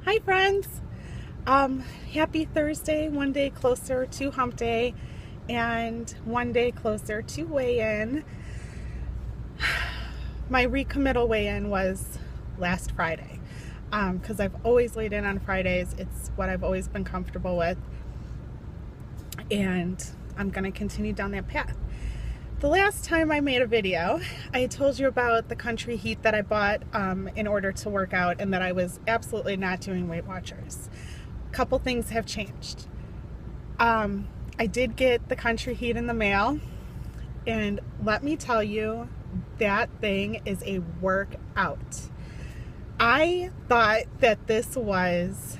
Hi friends. Happy Thursday, one day closer to hump day and one day closer to weigh-in. My recommittal weigh-in was last Friday because I've always weighed in on Fridays. It's what I've always been comfortable with, and I'm going to continue down that path. The last time I made a video, I told you about the country heat that I bought in order to work out, and that I was absolutely not doing Weightwatchers. A couple things have changed. I did get the country heat in the mail, and let me tell you, that thing is a workout. I thought that this was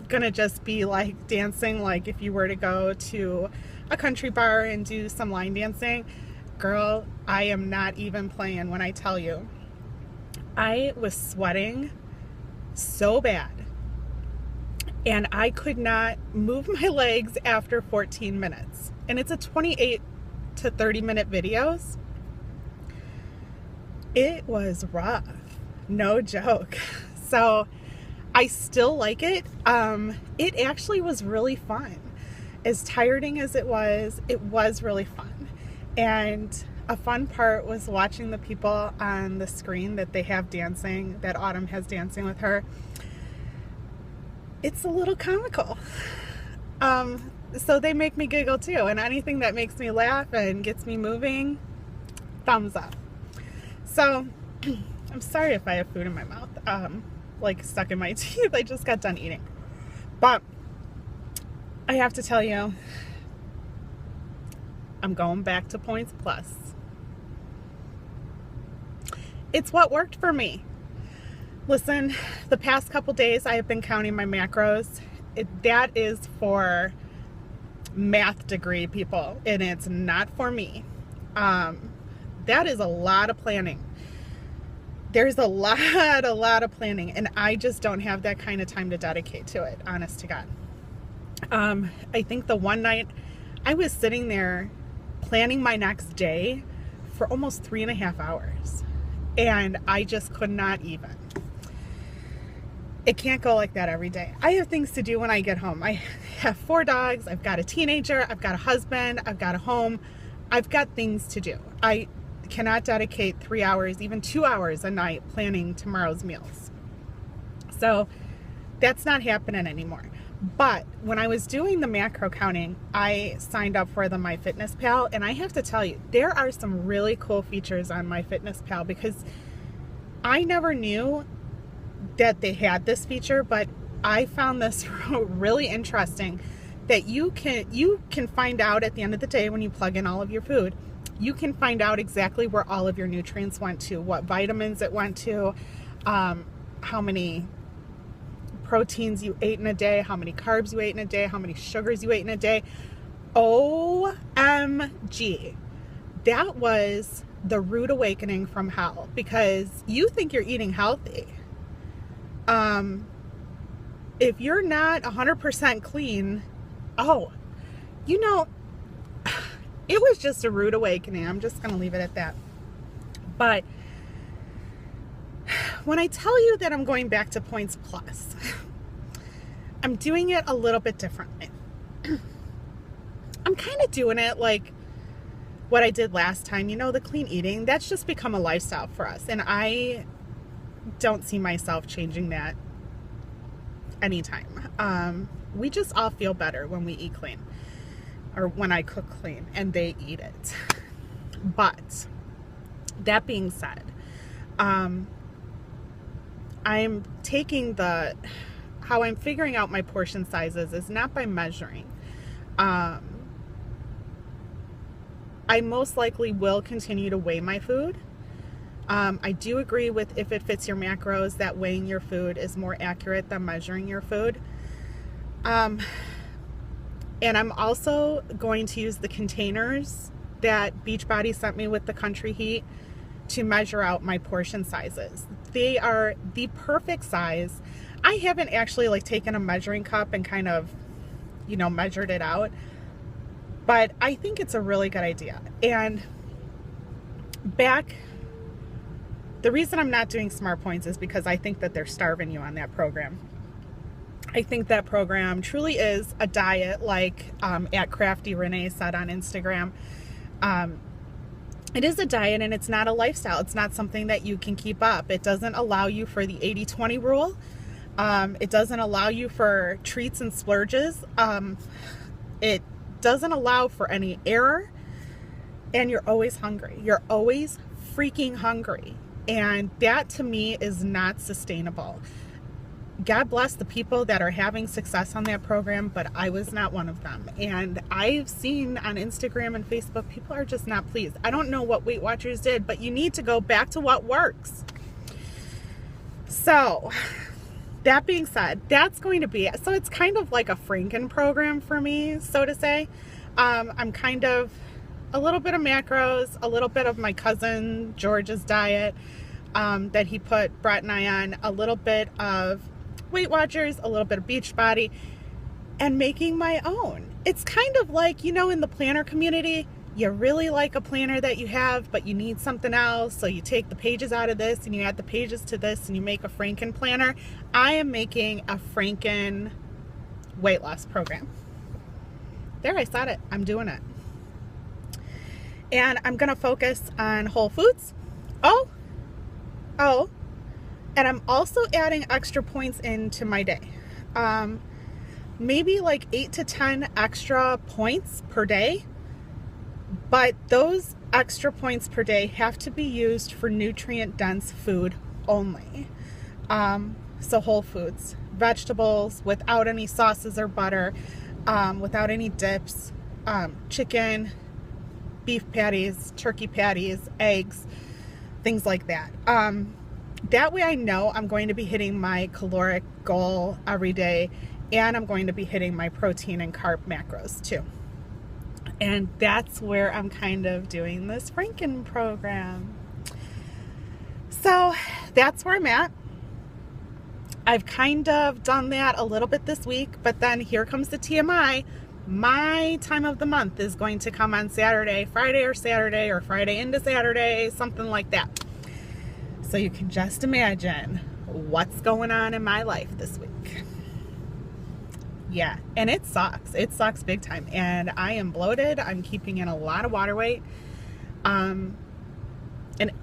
gonna just be like dancing, like if you were to go to a country bar and do some line dancing. Girl, I am not even playing when I tell you. I was sweating so bad, and I could not move my legs after 14 minutes. And it's a 28 to 30 minute videos. It was rough, no joke. So I still like it. It actually was really fun. As tiring as it was really fun. And a fun part was watching the people on the screen that they have dancing, that Autumn has dancing with her. It's a little comical. So they make me giggle too. And anything that makes me laugh and gets me moving, thumbs up. So I'm sorry if I have food in my mouth, like stuck in my teeth. I just got done eating. But I have to tell you, I'm going back to Points Plus. It's what worked for me. Listen, the past couple days I have been counting my macros. That is for math degree people, and it's not for me. That is a lot of planning. There's a lot of planning, and I just don't have that kind of time to dedicate to it, honest to God. I think the one night I was sitting there planning my next day for almost 3.5 hours, and I just could not even. It can't go like that every day. I have things to do when I get home. I have 4 dogs. I've got a teenager. I've got a husband. I've got a home. I've got things to do. I cannot dedicate 3 hours, even 2 hours a night planning tomorrow's meals. So that's not happening anymore. But when I was doing the macro counting, I signed up for the MyFitnessPal, and I have to tell you, there are some really cool features on MyFitnessPal, because I never knew that they had this feature, but I found this really interesting, that you can find out at the end of the day when you plug in all of your food, you can find out exactly where all of your nutrients went to, what vitamins it went to, how many proteins you ate in a day, how many carbs you ate in a day, how many sugars you ate in a day. OMG. That was the rude awakening from hell, because you think you're eating healthy. If you're not 100% clean, it was just a rude awakening. I'm just going to leave it at that. But when I tell you that I'm going back to Points Plus, I'm doing it a little bit differently. I'm kind of doing it like what I did last time, the clean eating. That's just become a lifestyle for us, and I don't see myself changing that anytime. We just all feel better when we eat clean, or when I cook clean and they eat it. But that being said, I'm taking how I'm figuring out my portion sizes is not by measuring. I most likely will continue to weigh my food. I do agree with, if it fits your macros, that weighing your food is more accurate than measuring your food. And I'm also going to use the containers that Beachbody sent me with the country heat to measure out my portion sizes. They are the perfect size. I haven't actually taken a measuring cup and kind of, measured it out, but I think it's a really good idea. And the reason I'm not doing Smart Points is because I think that they're starving you on that program. I think that program truly is a diet, like at Crafty Renee said on Instagram. It is a diet and it's not a lifestyle. It's not something that you can keep up. It doesn't allow you for the 80-20 rule. It doesn't allow you for treats and splurges. It doesn't allow for any error. And you're always hungry. You're always freaking hungry. And that to me is not sustainable. God bless the people that are having success on that program, but I was not one of them. And I've seen on Instagram and Facebook, people are just not pleased. I don't know what Weight Watchers did, but you need to go back to what works. So that being said, that's going to be, so it's kind of like a Franken program for me, so to say. I'm kind of a little bit of macros, a little bit of my cousin George's diet that he put Brett and I on, a little bit of Weight Watchers, a little bit of Beachbody, and making my own. It's kind of like, in the planner community, you really like a planner that you have, but you need something else. So you take the pages out of this and you add the pages to this and you make a Franken planner. I am making a Franken weight loss program. There, I said it. I'm doing it. And I'm going to focus on whole foods. Oh. And I'm also adding extra points into my day. Maybe like 8 to 10 extra points per day. But those extra points per day have to be used for nutrient-dense food only. So whole foods, vegetables, without any sauces or butter, without any dips, chicken, beef patties, turkey patties, eggs, things like that. That way I know I'm going to be hitting my caloric goal every day, and I'm going to be hitting my protein and carb macros too. And that's where I'm kind of doing this Franken program. So that's where I'm at. I've kind of done that a little bit this week, but then here comes the TMI. My time of the month is going to come on Saturday, Friday or Friday into Saturday, something like that. So you can just imagine what's going on in my life this week. Yeah, and it sucks. It sucks big time. And I am bloated. I'm keeping in a lot of water weight. And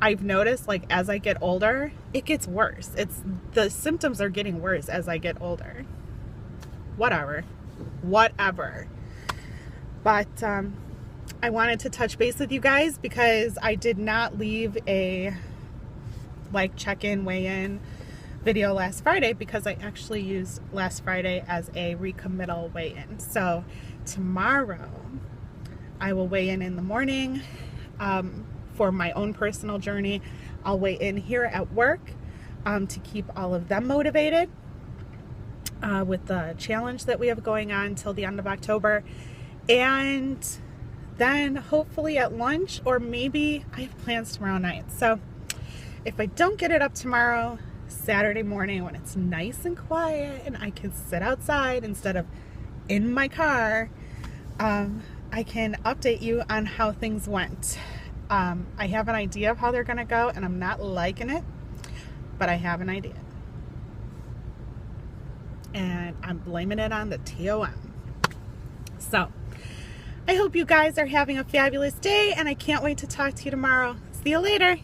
I've noticed, like, as I get older, it gets worse. The symptoms are getting worse as I get older. Whatever. But I wanted to touch base with you guys because I did not leave a check-in, weigh-in video last Friday because I actually used last Friday as a recommittal weigh-in. So tomorrow I will weigh in the morning for my own personal journey. I'll weigh in here at work to keep all of them motivated with the challenge that we have going on till the end of October. And then hopefully at lunch, or maybe I have plans tomorrow night. So if I don't get it up tomorrow, Saturday morning when it's nice and quiet and I can sit outside instead of in my car, I can update you on how things went. I have an idea of how they're going to go, and I'm not liking it, but I have an idea. And I'm blaming it on the TOM. So I hope you guys are having a fabulous day, and I can't wait to talk to you tomorrow. See you later.